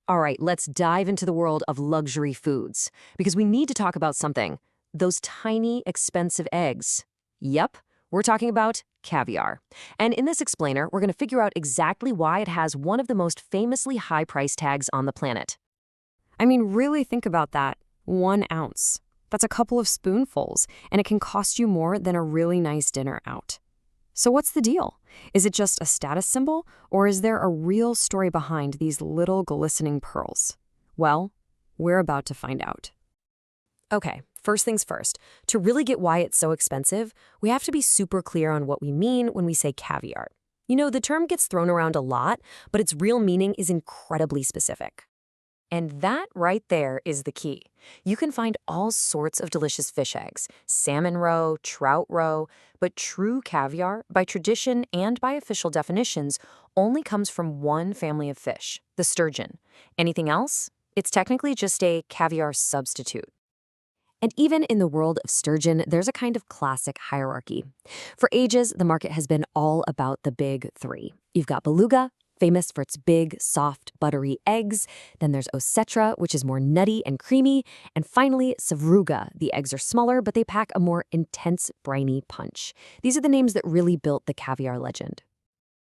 All right, let's dive into the world of luxury foods because we need to talk about something. Those tiny, expensive eggs. Yep, we're talking about caviar. And in this explainer, we're going to figure out exactly why it has one of the most famously high price tags on the planet. I mean, really think about that. 1 ounce. That's a couple of spoonfuls, and it can cost you more than a really nice dinner out. So what's the deal? Is it just a status symbol, or is there a real story behind these little glistening pearls? Well, we're about to find out. Okay, first things first. To really get why it's so expensive, we have to be super clear on what we mean when we say caviar. You know, the term gets thrown around a lot, but its real meaning is incredibly specific. And that right there is the key. You can find all sorts of delicious fish eggs, salmon roe, trout roe, but true caviar, by tradition and by official definitions, only comes from one family of fish, the sturgeon. Anything else? It's technically just a caviar substitute. And even in the world of sturgeon, there's a kind of classic hierarchy. For ages, the market has been all about the big three. You've got beluga, famous for its big, soft, buttery eggs. Then there's osetra, which is more nutty and creamy. And finally, savruga. The eggs are smaller, but they pack a more intense, briny punch. These are the names that really built the caviar legend.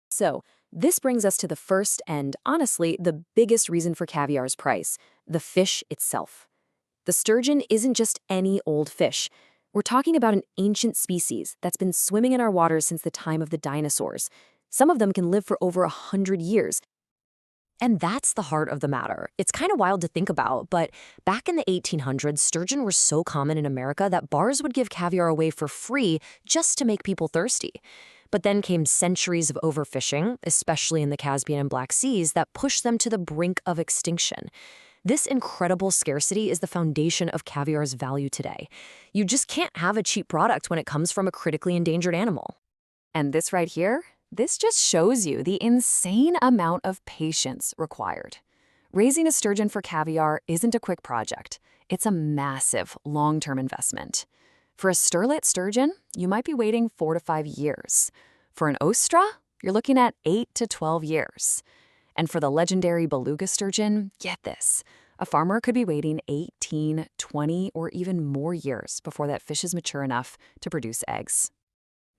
So, this brings us to the first and, honestly, the biggest reason for caviar's price, the fish itself. The sturgeon isn't just any old fish. We're talking about an ancient species that's been swimming in our waters since the time of the dinosaurs. Some of them can live for over 100 years. And that's the heart of the matter. It's kind of wild to think about, but back in the 1800s, sturgeon were so common in America that bars would give caviar away for free just to make people thirsty. But then came centuries of overfishing, especially in the Caspian and Black Seas, that pushed them to the brink of extinction. This incredible scarcity is the foundation of caviar's value today. You just can't have a cheap product when it comes from a critically endangered animal. And this right here? This just shows you the insane amount of patience required. Raising a sturgeon for caviar isn't a quick project. It's a massive, long-term investment. For a sterlet sturgeon, you might be waiting 4 to 5 years. For an ostra, you're looking at 8 to 12 years. And for the legendary beluga sturgeon, get this. A farmer could be waiting 18, 20, or even more years before that fish is mature enough to produce eggs.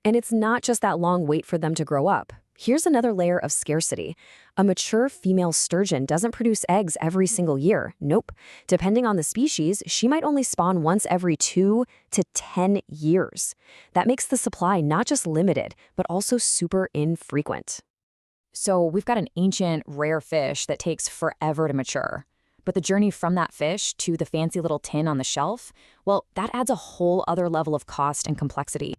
And it's not just that long wait for them to grow up. Here's another layer of scarcity. A mature female sturgeon doesn't produce eggs every single year. Nope. Depending on the species, she might only spawn once every 2 to 10 years. That makes the supply not just limited, but also super infrequent. So we've got an ancient, rare fish that takes forever to mature. But the journey from that fish to the fancy little tin on the shelf, well, that adds a whole other level of cost and complexity.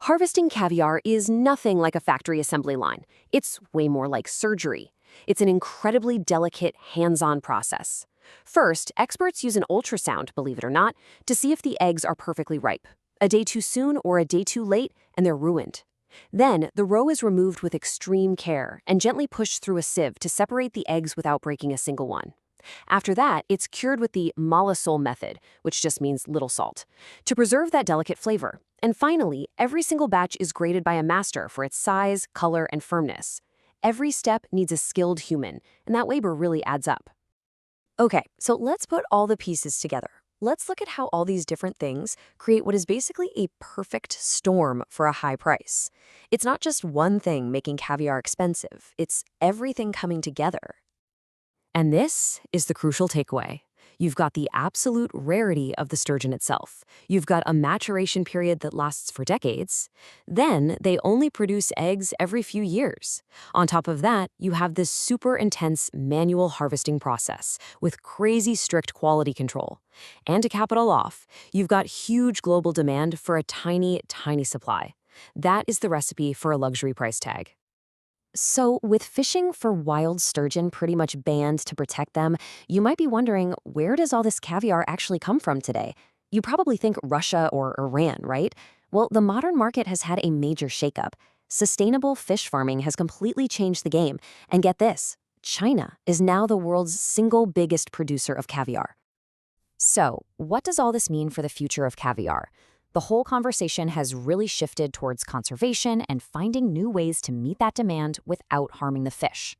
Harvesting caviar is nothing like a factory assembly line. It's way more like surgery. It's an incredibly delicate, hands-on process. First, experts use an ultrasound, believe it or not, to see if the eggs are perfectly ripe. A day too soon or a day too late, and they're ruined. Then, the roe is removed with extreme care and gently pushed through a sieve to separate the eggs without breaking a single one. After that, it's cured with the mollisol method, which just means little salt, to preserve that delicate flavor. And finally, every single batch is graded by a master for its size, color, and firmness. Every step needs a skilled human, and that labor really adds up. Okay, so let's put all the pieces together. Let's look at how all these different things create what is basically a perfect storm for a high price. It's not just one thing making caviar expensive, it's everything coming together. And this is the crucial takeaway. You've got the absolute rarity of the sturgeon itself. You've got a maturation period that lasts for decades. Then they only produce eggs every few years. On top of that, you have this super intense manual harvesting process with crazy strict quality control. And to cap it all off, you've got huge global demand for a tiny, tiny supply. That is the recipe for a luxury price tag. So, with fishing for wild sturgeon pretty much banned to protect them, you might be wondering, where does all this caviar actually come from today? You probably think Russia or Iran, right? Well, the modern market has had a major shakeup. Sustainable fish farming has completely changed the game. And get this, China is now the world's single biggest producer of caviar. So, what does all this mean for the future of caviar? The whole conversation has really shifted towards conservation and finding new ways to meet that demand without harming the fish.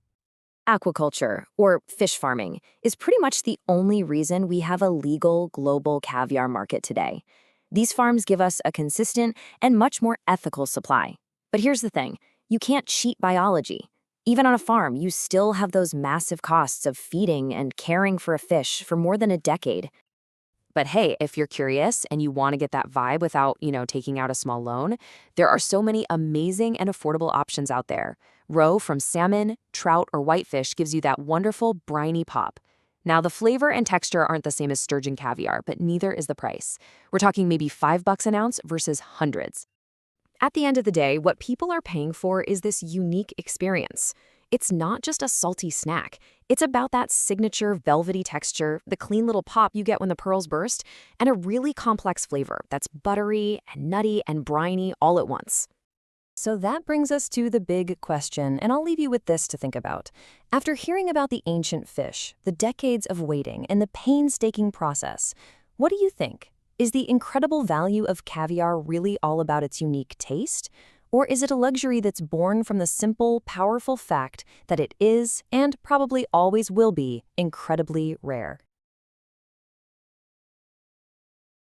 Aquaculture, or fish farming, is pretty much the only reason we have a legal global caviar market today. These farms give us a consistent and much more ethical supply. But here's the thing, you can't cheat biology. Even on a farm, you still have those massive costs of feeding and caring for a fish for more than a decade. But hey, if you're curious and you want to get that vibe without, taking out a small loan, there are so many amazing and affordable options out there. Roe from salmon, trout, or whitefish gives you that wonderful briny pop. Now, the flavor and texture aren't the same as sturgeon caviar, but neither is the price. We're talking maybe $5 an ounce versus hundreds. At the end of the day, what people are paying for is this unique experience. It's not just a salty snack. It's about that signature velvety texture, the clean little pop you get when the pearls burst, and a really complex flavor that's buttery and nutty and briny all at once. So that brings us to the big question, and I'll leave you with this to think about. After hearing about the ancient fish, the decades of waiting, and the painstaking process, what do you think? Is the incredible value of caviar really all about its unique taste? Or is it a luxury that's born from the simple, powerful fact that it is, and probably always will be, incredibly rare?